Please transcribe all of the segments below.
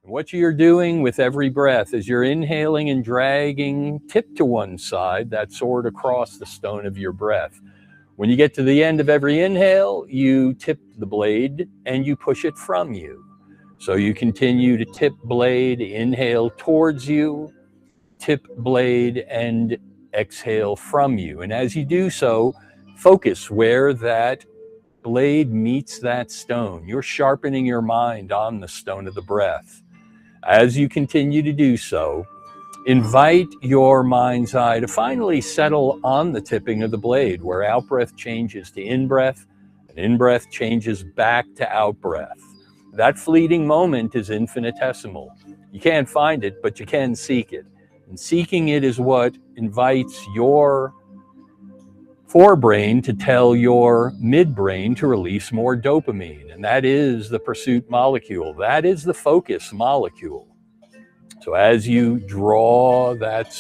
What you're doing with every breath is you're inhaling and dragging tip to one side, that sword across the stone of your breath. When you get to the end of every inhale, you tip the blade and you push it from you. So you continue to tip blade, inhale towards you, tip blade, and exhale from you. And as you do so, focus where that blade meets that stone. You're sharpening your mind on the stone of the breath. As you continue to do so, invite your mind's eye to finally settle on the tipping of the blade, where out-breath changes to in-breath, and in-breath changes back to out-breath. That fleeting moment is infinitesimal. You can't find it, but you can seek it. And seeking it is what invites your forebrain to tell your midbrain to release more dopamine. And that is the pursuit molecule. That is the focus molecule. So as you draw that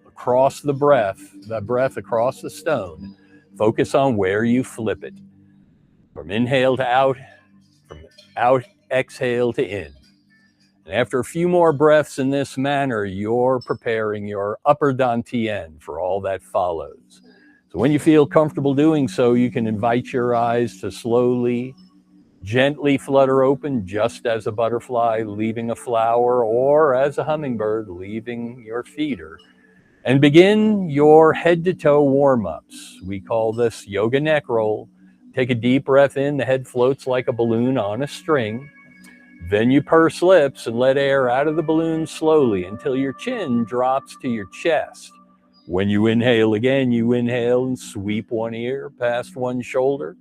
across the breath, that breath across the stone, focus on where you flip it. From inhale to out, from out, exhale to in. And after a few more breaths in this manner, you're preparing your upper dantian for all that follows. So when you feel comfortable doing so, you can invite your eyes to slowly, gently flutter open, just as a butterfly leaving a flower, or as a hummingbird leaving your feeder. And begin your head to toe warm-ups. We call this yoga neck roll. Take a deep breath in, the head floats like a balloon on a string. Then you purse lips and let air out of the balloon slowly until your chin drops to your chest. When you inhale again, you inhale and sweep one ear past one shoulder.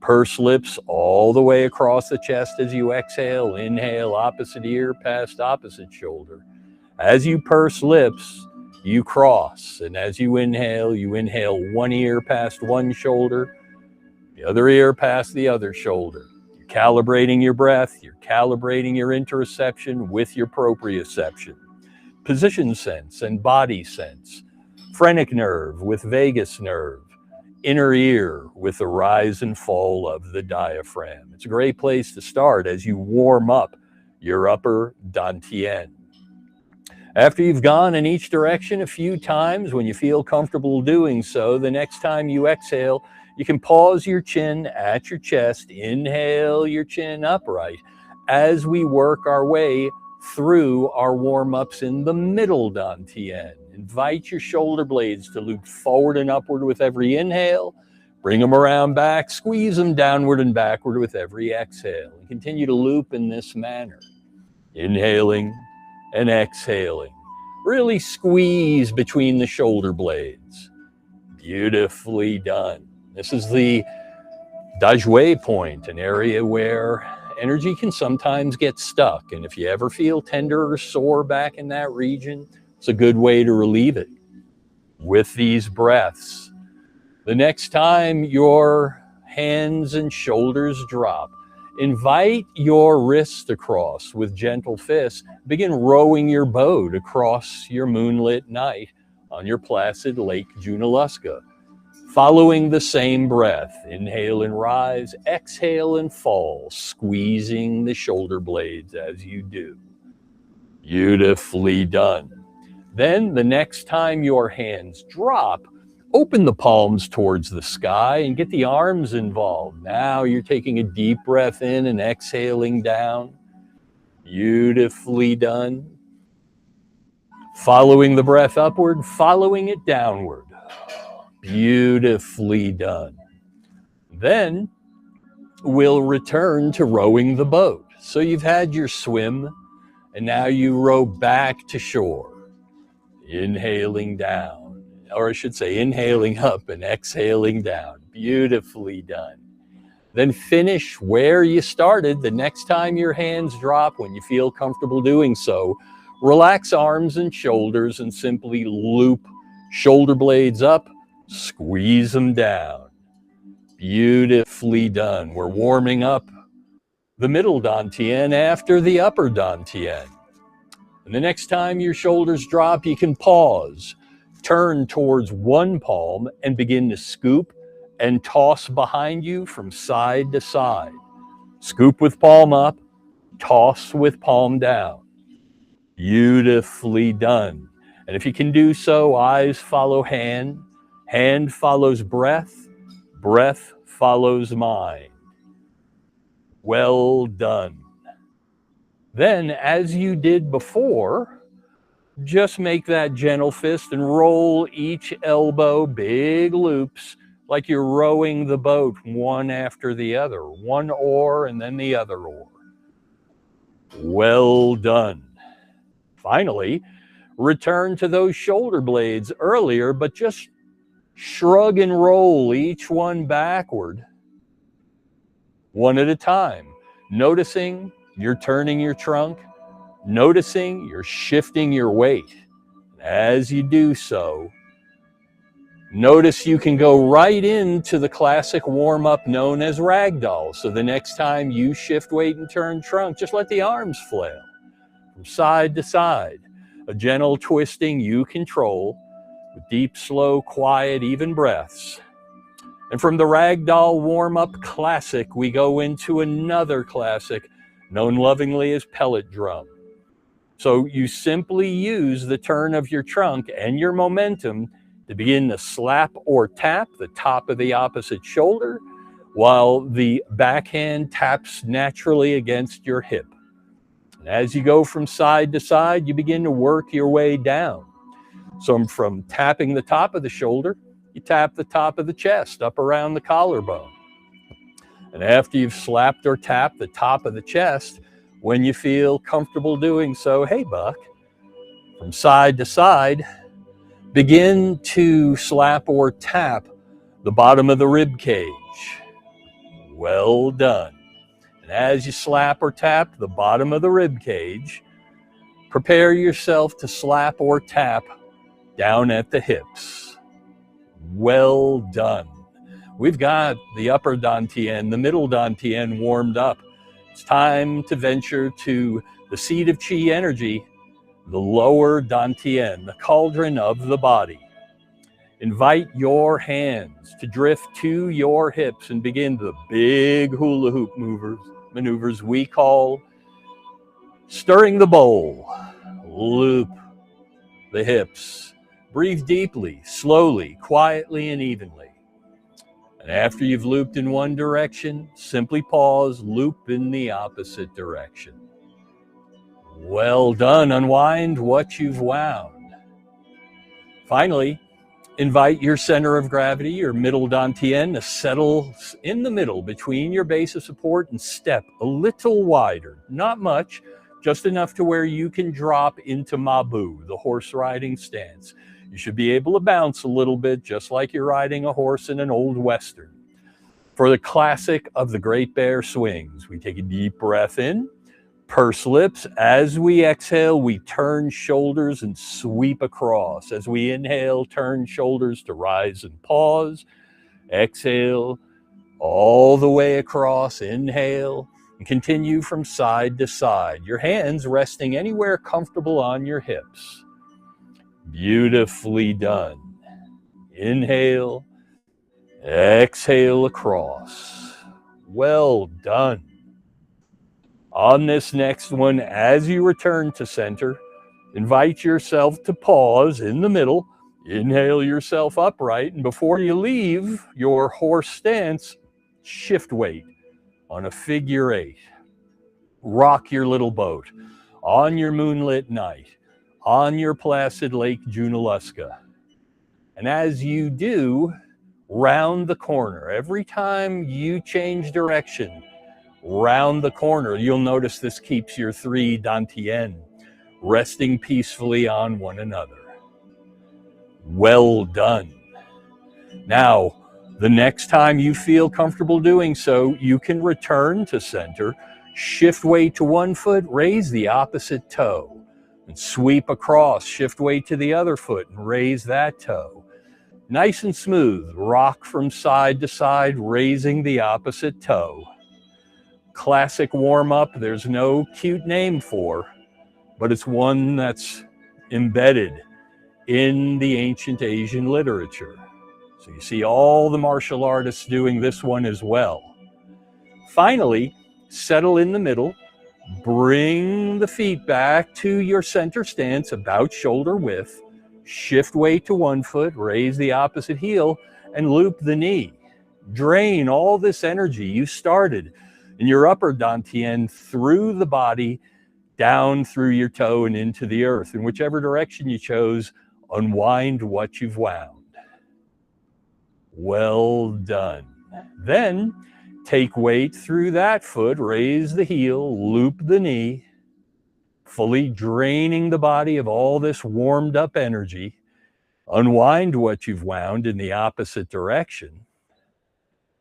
Purse lips all the way across the chest as you exhale. Inhale, opposite ear past opposite shoulder. As you purse lips, you cross. And as you inhale one ear past one shoulder, the other ear past the other shoulder. You're calibrating your breath. You're calibrating your interoception with your proprioception. Position sense and body sense. Phrenic nerve with vagus nerve. Inner ear with the rise and fall of the diaphragm. It's a great place to start as you warm up your upper dantian. After you've gone in each direction a few times, when you feel comfortable doing so, the next time you exhale, you can pause your chin at your chest, inhale your chin upright as we work our way through our warm-ups in the middle dantian. Invite your shoulder blades to loop forward and upward with every inhale. Bring them around back, squeeze them downward and backward with every exhale. And continue to loop in this manner. Inhaling and exhaling. Really squeeze between the shoulder blades. Beautifully done. This is the Dajue point, an area where energy can sometimes get stuck. And if you ever feel tender or sore back in that region, it's a good way to relieve it with these breaths. The next time your hands and shoulders drop, invite your wrists to cross with gentle fists. Begin rowing your boat across your moonlit night on your placid Lake Junaluska. Following the same breath, inhale and rise, exhale and fall, squeezing the shoulder blades as you do. Beautifully done. Then the next time your hands drop, open the palms towards the sky and get the arms involved. Now you're taking a deep breath in and exhaling down. Beautifully done. Following the breath upward, following it downward. Beautifully done. Then we'll return to rowing the boat. So you've had your swim and now you row back to shore. Inhaling down, or I should say inhaling up and exhaling down. Beautifully done. Then finish where you started. The next time your hands drop, when you feel comfortable doing so, relax arms and shoulders and simply loop shoulder blades up, squeeze them down. Beautifully done. We're warming up the middle dantian after the upper dantian. And the next time your shoulders drop, you can pause, turn towards one palm and begin to scoop and toss behind you from side to side. Scoop with palm up, toss with palm down. Beautifully done. And if you can do so, eyes follow hand, hand follows breath, breath follows mind. Well done. Then, as you did before, just make that gentle fist and roll each elbow, big loops, like you're rowing the boat one after the other, one oar and then the other oar. Well done. Finally, return to those shoulder blades earlier, but just shrug and roll each one backward, one at a time, noticing you're turning your trunk, noticing you're shifting your weight. As you do so, notice you can go right into the classic warm-up known as ragdoll. So the next time you shift weight and turn trunk, just let the arms flail from side to side. A gentle twisting you control with deep, slow, quiet, even breaths. And from the ragdoll warm-up classic, we go into another classic known lovingly as pellet drum. So you simply use the turn of your trunk and your momentum to begin to slap or tap the top of the opposite shoulder while the backhand taps naturally against your hip. And as you go from side to side, you begin to work your way down. So from tapping the top of the shoulder, you tap the top of the chest up around the collarbone. And after you've slapped or tapped the top of the chest, when you feel comfortable doing so, hey, Buck, from side to side, begin to slap or tap the bottom of the rib cage. Well done. And as you slap or tap the bottom of the rib cage, prepare yourself to slap or tap down at the hips. Well done. We've got the upper dantian, the middle dantian warmed up. It's time to venture to the seat of chi energy, the lower dantian, the cauldron of the body. Invite your hands to drift to your hips and begin the big hula hoop maneuvers we call stirring the bowl. Loop the hips. Breathe deeply, slowly, quietly, and evenly. And after you've looped in one direction, simply pause, loop in the opposite direction. Well done. Unwind what you've wound. Finally, invite your center of gravity, your middle dantian, to settle in the middle between your base of support and step a little wider. Not much, just enough to where you can drop into Mabu, the horse riding stance. You should be able to bounce a little bit, just like you're riding a horse in an old Western. For the classic of the Great Bear swings, we take a deep breath in, purse lips. As we exhale, we turn shoulders and sweep across. As we inhale, turn shoulders to rise and pause. Exhale, all the way across. Inhale, and continue from side to side. Your hands resting anywhere comfortable on your hips. Beautifully done. Inhale, exhale across. Well done. On this next one, as you return to center, invite yourself to pause in the middle. Inhale yourself upright, and before you leave your horse stance, shift weight on a figure 8. Rock your little boat on your moonlit night, on your placid Lake Junaluska. And as you do, round the corner. Every time you change direction, round the corner, you'll notice this keeps your 3 dantian resting peacefully on one another. Well done. Now, the next time you feel comfortable doing so, you can return to center, shift weight to one foot, raise the opposite toe, and sweep across, shift weight to the other foot, and raise that toe. Nice and smooth, rock from side to side, raising the opposite toe. Classic warm-up, there's no cute name for, but it's one that's embedded in the ancient Asian literature. So you see all the martial artists doing this one as well. Finally, settle in the middle, Bring the feet back to your center stance, about shoulder width. Shift weight to one foot, raise the opposite heel, and loop the knee. Drain all this energy you started in your upper dantian through the body, down through your toe and into the earth. In whichever direction you chose, unwind what you've wound. Well done. Then take weight through that foot, raise the heel, loop the knee, fully draining the body of all this warmed up energy. Unwind what you've wound in the opposite direction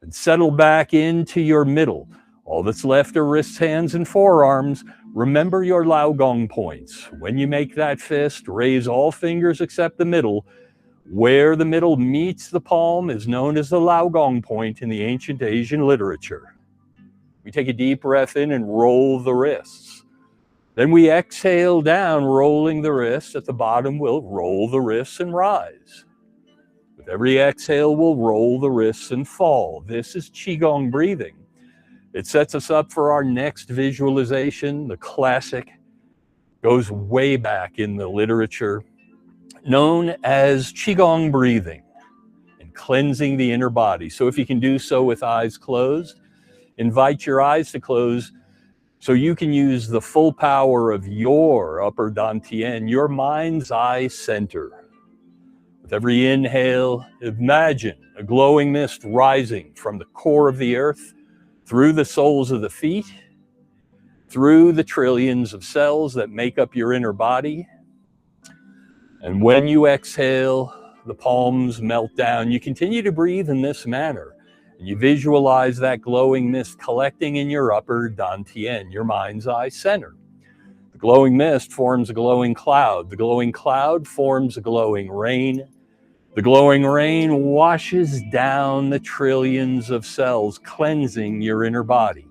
and settle back into your middle. All that's left are wrists, hands, and forearms. Remember your Lao Gong points. When you make that fist, raise all fingers except the middle. Where the middle meets the palm is known as the Lao Gong point in the ancient Asian literature. We take a deep breath in and roll the wrists. Then we exhale down, rolling the wrists. At the bottom, we'll roll the wrists and rise. With every exhale, we'll roll the wrists and fall. This is Qigong breathing. It sets us up for our next visualization. The classic goes way back in the literature, known as Qigong breathing and cleansing the inner body. So if you can do so with eyes closed, invite your eyes to close so you can use the full power of your upper dantian, your mind's eye center. With every inhale, imagine a glowing mist rising from the core of the earth, through the soles of the feet, through the trillions of cells that make up your inner body. And when you exhale, the palms melt down. You continue to breathe in this manner. And you visualize that glowing mist collecting in your upper dantian, your mind's eye center. The glowing mist forms a glowing cloud. The glowing cloud forms a glowing rain. The glowing rain washes down the trillions of cells, cleansing your inner body.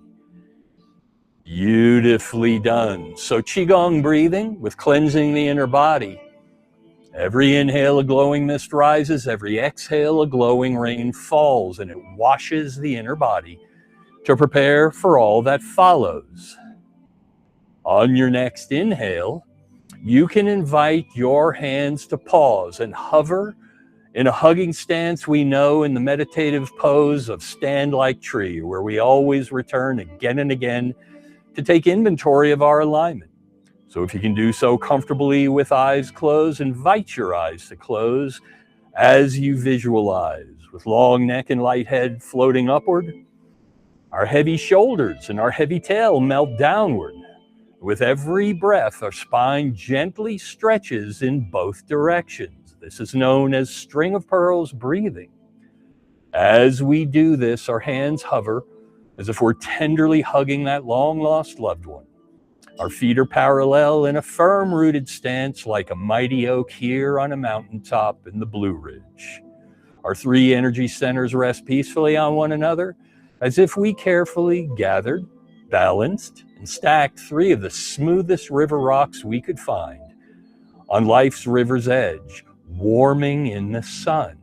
Beautifully done. So Qigong breathing with cleansing the inner body. Every inhale, a glowing mist rises. Every exhale, a glowing rain falls, and it washes the inner body to prepare for all that follows. On your next inhale, you can invite your hands to pause and hover in a hugging stance we know in the meditative pose of stand like tree, where we always return again and again to take inventory of our alignment. So if you can do so comfortably with eyes closed, invite your eyes to close as you visualize, with long neck and light head floating upward. Our heavy shoulders and our heavy tail melt downward. With every breath, our spine gently stretches in both directions. This is known as string of pearls breathing. As we do this, our hands hover as if we're tenderly hugging that long-lost loved one. Our feet are parallel in a firm-rooted stance like a mighty oak here on a mountaintop in the Blue Ridge. Our three energy centers rest peacefully on one another, as if we carefully gathered, balanced, and stacked three of the smoothest river rocks we could find on life's river's edge, warming in the sun.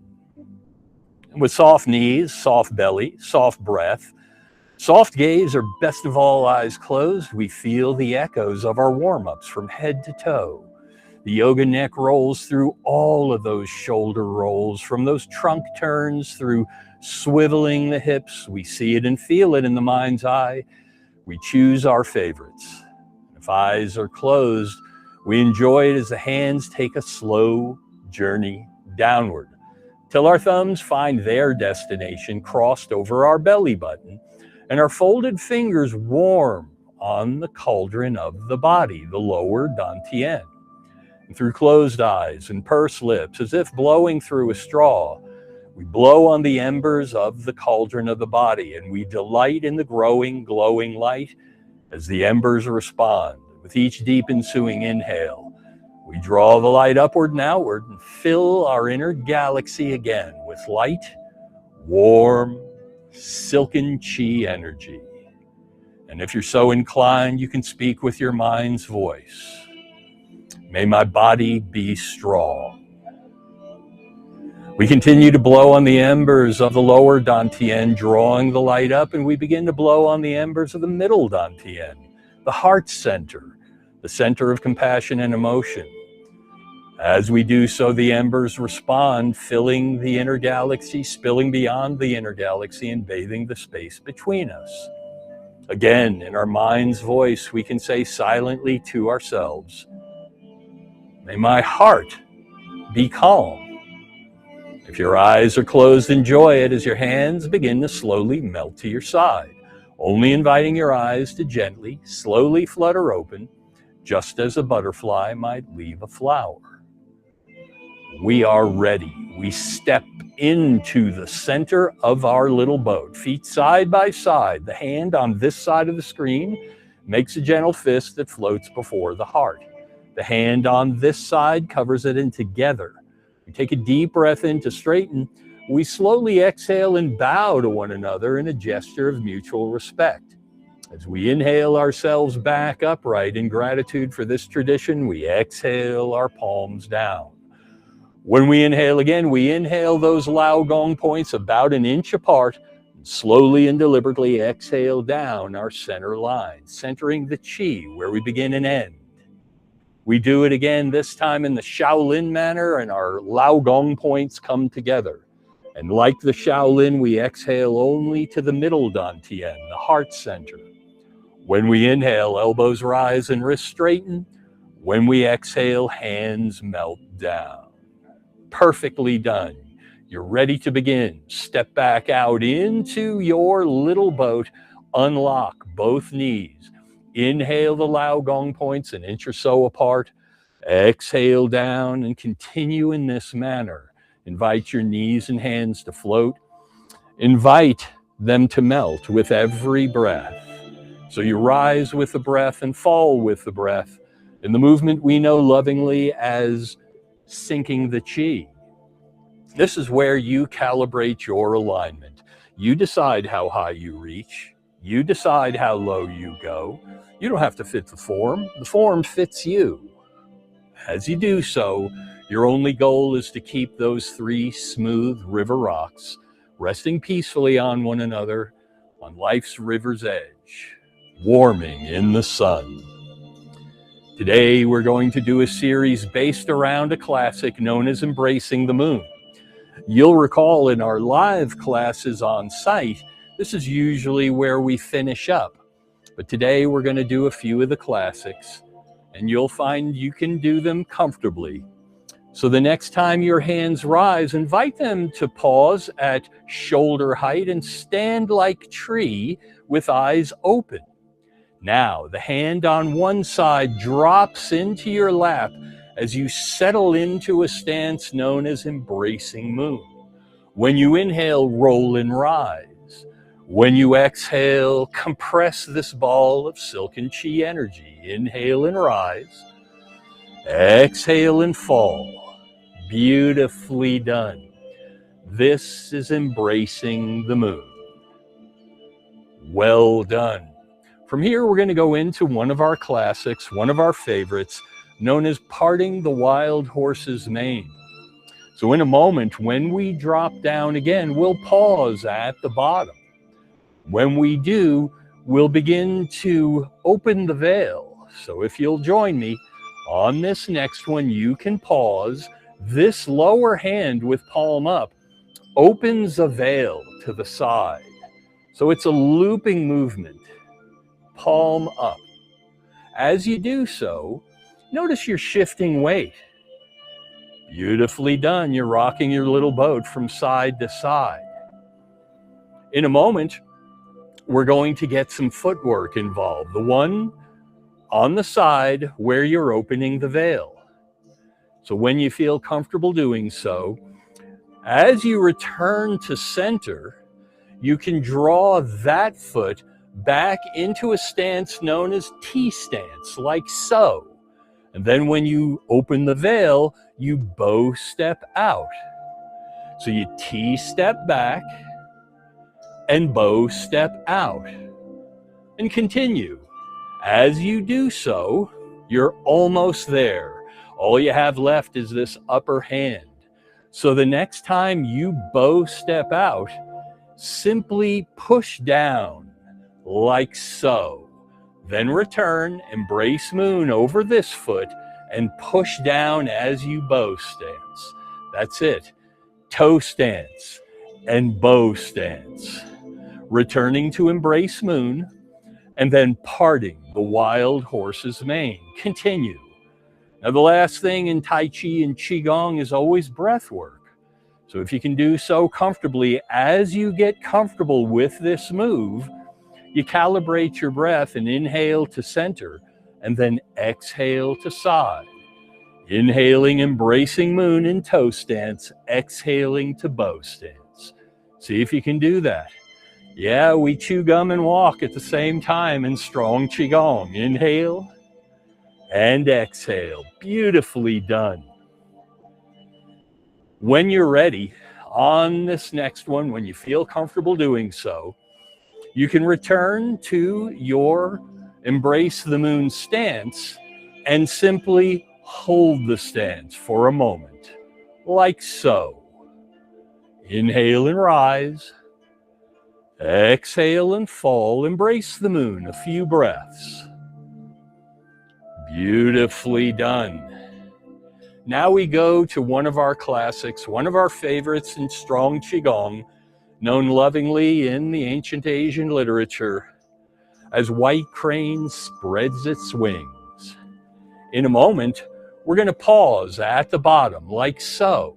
And with soft knees, soft belly, soft breath, soft gaze, or best of all, eyes closed, we feel the echoes of our warm-ups from head to toe. The yoga neck rolls through all of those shoulder rolls, from those trunk turns through swiveling the hips. We see it and feel it in the mind's eye. We choose our favorites. If eyes are closed, we enjoy it as the hands take a slow journey downward till our thumbs find their destination crossed over our belly button, and our folded fingers warm on the cauldron of the body, the lower dantian. And through closed eyes and pursed lips, as if blowing through a straw, we blow on the embers of the cauldron of the body, and we delight in the growing, glowing light as the embers respond. With each deep ensuing inhale, we draw the light upward and outward and fill our inner galaxy again with light, warm, silken chi energy. And if you're so inclined, you can speak with your mind's voice. May my body be strong. We continue to blow on the embers of the lower dantian, drawing the light up, and we begin to blow on the embers of the middle dantian, the heart center, the center of compassion and emotion. As we do so, the embers respond, filling the inner galaxy, spilling beyond the inner galaxy, and bathing the space between us. Again, in our mind's voice, we can say silently to ourselves, "May my heart be calm." If your eyes are closed, enjoy it as your hands begin to slowly melt to your side, only inviting your eyes to gently, slowly flutter open, just as a butterfly might leave a flower. We are ready. We step into the center of our little boat, feet side by side. The hand on this side of the screen makes a gentle fist that floats before the heart. The hand on this side covers it, and together we take a deep breath in to straighten. We slowly exhale and bow to one another in a gesture of mutual respect. As we inhale ourselves back upright in gratitude for this tradition, we exhale our palms down. When we inhale again, we inhale those Lao Gong points about an inch apart, and slowly and deliberately exhale down our center line, centering the Qi where we begin and end. We do it again, this time in the Shaolin manner, and our Lao Gong points come together. And like the Shaolin, we exhale only to the middle dantian, the heart center. When we inhale, elbows rise and wrists straighten. When we exhale, hands melt down. Perfectly done. You're ready to begin. Step back out into your little boat. Unlock both knees. Inhale the Lao Gong points an inch or so apart. Exhale down and continue in this manner. Invite your knees and hands to float. Invite them to melt with every breath. So you rise with the breath and fall with the breath in the movement we know lovingly as sinking the Qi. This is where you calibrate your alignment. You decide how high you reach. You decide how low you go. You don't have to fit the form fits you. As you do so, your only goal is to keep those three smooth river rocks resting peacefully on one another on life's river's edge, warming in the sun. Today, we're going to do a series based around a classic known as Embracing the Moon. You'll recall in our live classes on site, this is usually where we finish up. But today we're going to do a few of the classics, and you'll find you can do them comfortably. So the next time your hands rise, invite them to pause at shoulder height and stand like tree with eyes open. Now, the hand on one side drops into your lap as you settle into a stance known as Embracing Moon. When you inhale, roll and rise. When you exhale, compress this ball of silken Qi energy. Inhale and rise. Exhale and fall. Beautifully done. This is Embracing the Moon. Well done. From here, we're going to go into one of our classics, one of our favorites, known as Parting the Wild Horse's Mane. So in a moment, when we drop down again, we'll pause at the bottom. When we do, we'll begin to open the veil. So if you'll join me, on this next one, you can pause. This lower hand with palm up opens a veil to the side. So it's a looping movement. Palm up. As you do so, notice you're shifting weight. Beautifully done. You're rocking your little boat from side to side. In a moment, we're going to get some footwork involved. The one on the side where you're opening the veil. So when you feel comfortable doing so, as you return to center, you can draw that foot back into a stance known as T stance, like so. And then when you open the veil, you bow step out. So you T step back and bow step out. And continue. As you do so, you're almost there. All you have left is this upper hand. So the next time you bow step out, simply push down like so. Then return, embrace moon over this foot, and push down as you bow stance. That's it. Toe stance and bow stance. Returning to embrace moon, and then parting the wild horse's mane. Continue. Now, the last thing in Tai Chi and Qigong is always breath work. So if you can do so comfortably, as you get comfortable with this move, you calibrate your breath and inhale to center, and then exhale to side. Inhaling, embracing moon in toe stance, exhaling to bow stance. See if you can do that. Yeah, we chew gum and walk at the same time in Strong Qigong. Inhale and exhale. Beautifully done. When you're ready, on this next one, when you feel comfortable doing so, you can return to your embrace the moon stance and simply hold the stance for a moment, like so. Inhale and rise. Exhale and fall. Embrace the moon a few breaths. Beautifully done. Now we go to one of our classics, one of our favorites in Strong Qigong, known lovingly in the ancient Asian literature as white crane spreads its wings. In a moment, we're going to pause at the bottom, like so.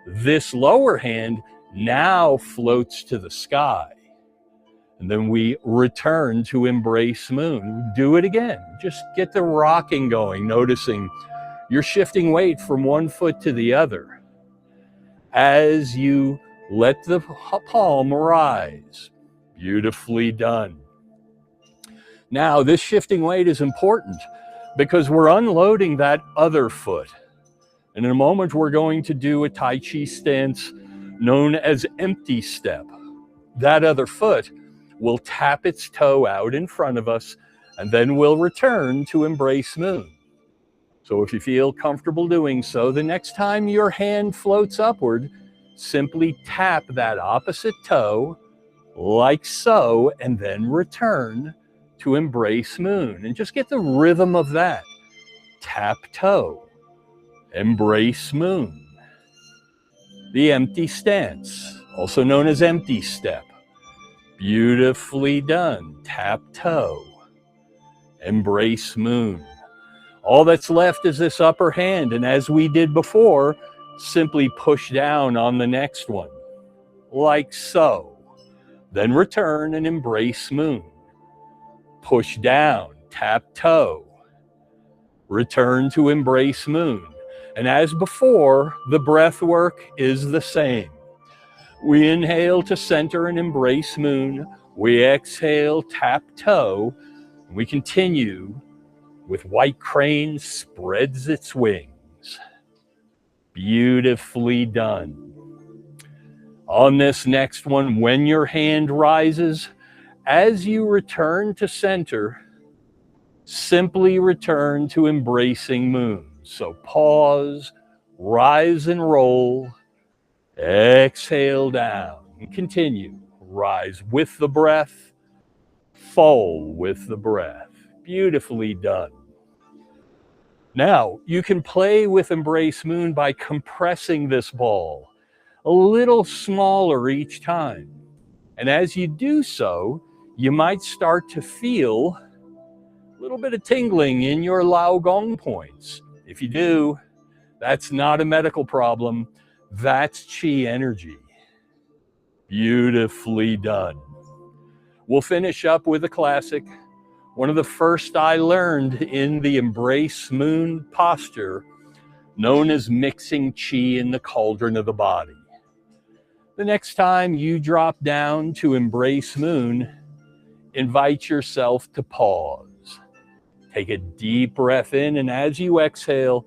This lower hand now floats to the sky. And then we return to embrace moon. Do it again. Just get the rocking going, noticing you're shifting weight from one foot to the other as you let the palm rise. Beautifully done. Now, this shifting weight is important because we're unloading that other foot. And in a moment, we're going to do a Tai Chi stance known as empty step. That other foot will tap its toe out in front of us, and then we'll return to embrace moon. So if you feel comfortable doing so, the next time your hand floats upward, simply tap that opposite toe, like so, and then return to embrace moon. And just get the rhythm of that. Tap toe, embrace moon. The empty stance, also known as empty step. Beautifully done. Tap toe. Embrace moon. All that's left is this upper hand, and as we did before, simply push down on the next one, like so. Then return and embrace moon. Push down, tap toe. Return to embrace moon. And as before, the breath work is the same. We inhale to center and embrace moon. We exhale, tap toe. We continue with white crane spreads its wings. Beautifully done. On this next one, when your hand rises, as you return to center, simply return to embracing moon. So pause, rise and roll. Exhale down and continue. Rise with the breath, fall with the breath. Beautifully done. Now, you can play with embrace moon by compressing this ball a little smaller each time. And as you do so, you might start to feel a little bit of tingling in your Lao Gong points. If you do, that's not a medical problem. That's Qi energy. Beautifully done. We'll finish up with a classic, one of the first I learned in the embrace moon posture, known as mixing Qi in the cauldron of the body. The next time you drop down to embrace moon, invite yourself to pause. Take a deep breath in, and as you exhale,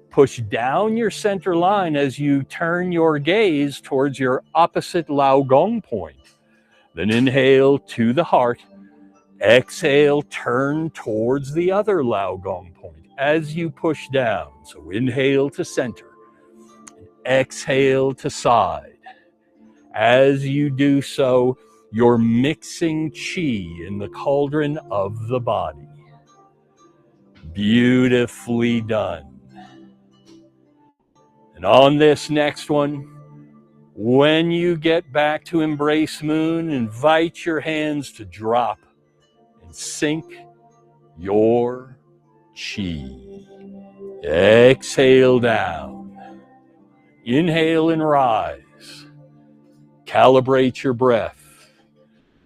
push down your center line as you turn your gaze towards your opposite Lao Gong point. Then inhale to the heart. Exhale, turn towards the other Lao Gong point as you push down. So inhale to center. Exhale to side. As you do so, You're mixing chi in the cauldron of the body. Beautifully done. And on this next one, when you get back to embrace moon, invite your hands to drop and sink your chi. Exhale down. Inhale and rise. Calibrate your breath.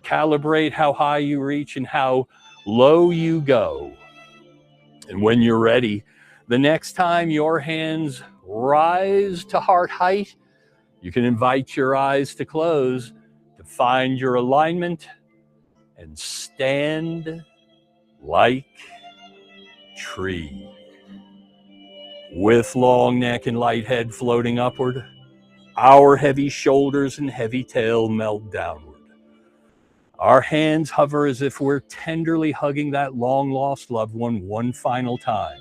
Calibrate how high you reach and how low you go. And when you're ready, the next time your hands rise to heart height, you can invite your eyes to close to find your alignment and stand like tree. With long neck and light head floating upward, our heavy shoulders and heavy tail melt downward. Our hands hover as if we're tenderly hugging that long-lost loved one one final time.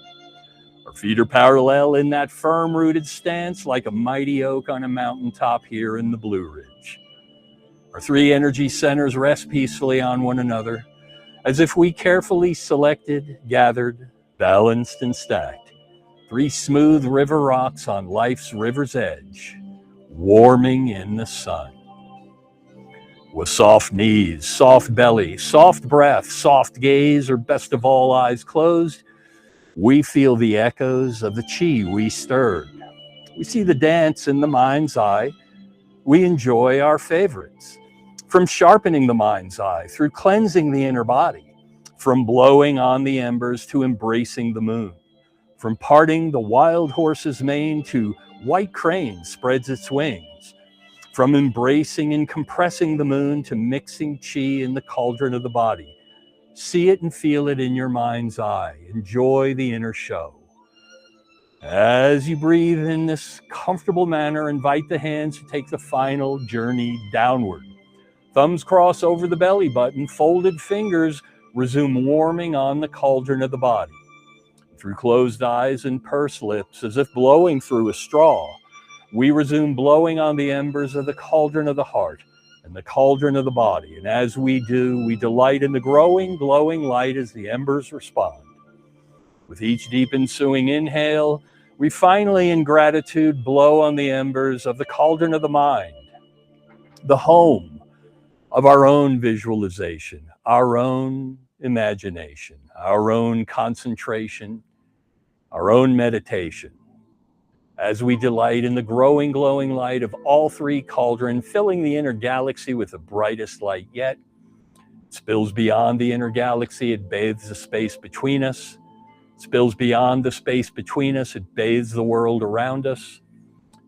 Our feet are parallel in that firm-rooted stance like a mighty oak on a mountaintop here in the Blue Ridge. Our three energy centers rest peacefully on one another, as if we carefully selected, gathered, balanced, and stacked three smooth river rocks on life's river's edge, warming in the sun. With soft knees, soft belly, soft breath, soft gaze, or best of all, eyes closed, we feel the echoes of the chi we stirred. We see the dance in the mind's eye. We enjoy our favorites. From sharpening the mind's eye, through cleansing the inner body, from blowing on the embers to embracing the moon, from parting the wild horse's mane to white crane spreads its wings, from embracing and compressing the moon to mixing chi in the cauldron of the body. See it and feel it in your mind's eye. Enjoy the inner show. As you breathe in this comfortable manner, invite the hands to take the final journey downward. Thumbs cross over the belly button, folded fingers resume warming on the cauldron of the body. Through closed eyes and pursed lips, as if blowing through a straw, we resume blowing on the embers of the cauldron of the heart and the cauldron of the body. And as we do, we delight in the growing, glowing light as the embers respond. With each deep ensuing inhale, we finally, in gratitude, blow on the embers of the cauldron of the mind, the home of our own visualization, our own imagination, our own concentration, our own meditation. As we delight in the growing, glowing light of all three cauldrons, filling the inner galaxy with the brightest light yet. It spills beyond the inner galaxy, it bathes the space between us. It spills beyond the space between us, it bathes the world around us.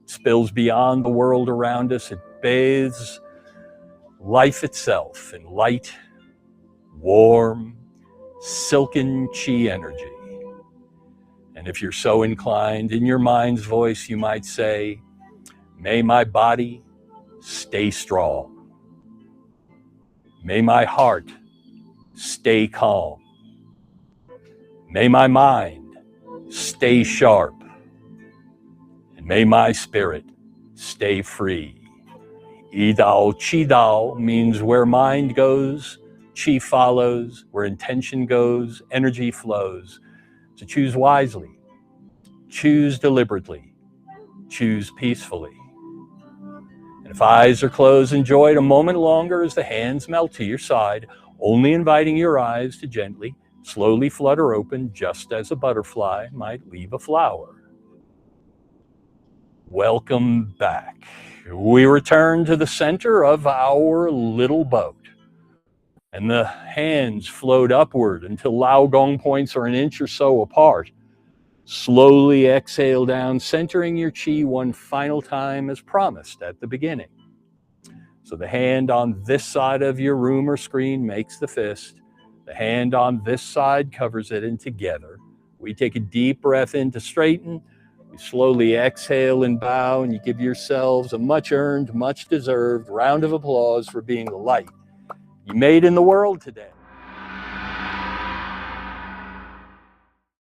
It spills beyond the world around us, it bathes life itself in light, warm, silken chi energy. And if you're so inclined, in your mind's voice, you might say, may my body stay strong. May my heart stay calm. May my mind stay sharp. And may my spirit stay free. Yi Dao, Qi Dao means where mind goes, Qi follows. Where intention goes, energy flows. So choose wisely, choose deliberately, choose peacefully. And if eyes are closed, enjoy it a moment longer as the hands melt to your side, only inviting your eyes to gently, slowly flutter open, just as a butterfly might leave a flower. Welcome back. We return to the center of our little boat. And the hands float upward until Lao Gong points are an inch or so apart. Slowly exhale down, centering your chi one final time as promised at the beginning. So the hand on this side of your room or screen makes the fist. The hand on this side covers it, and together we take a deep breath in to straighten. We slowly exhale and bow, and you give yourselves a much-earned, much-deserved round of applause for being the light you made in the world today.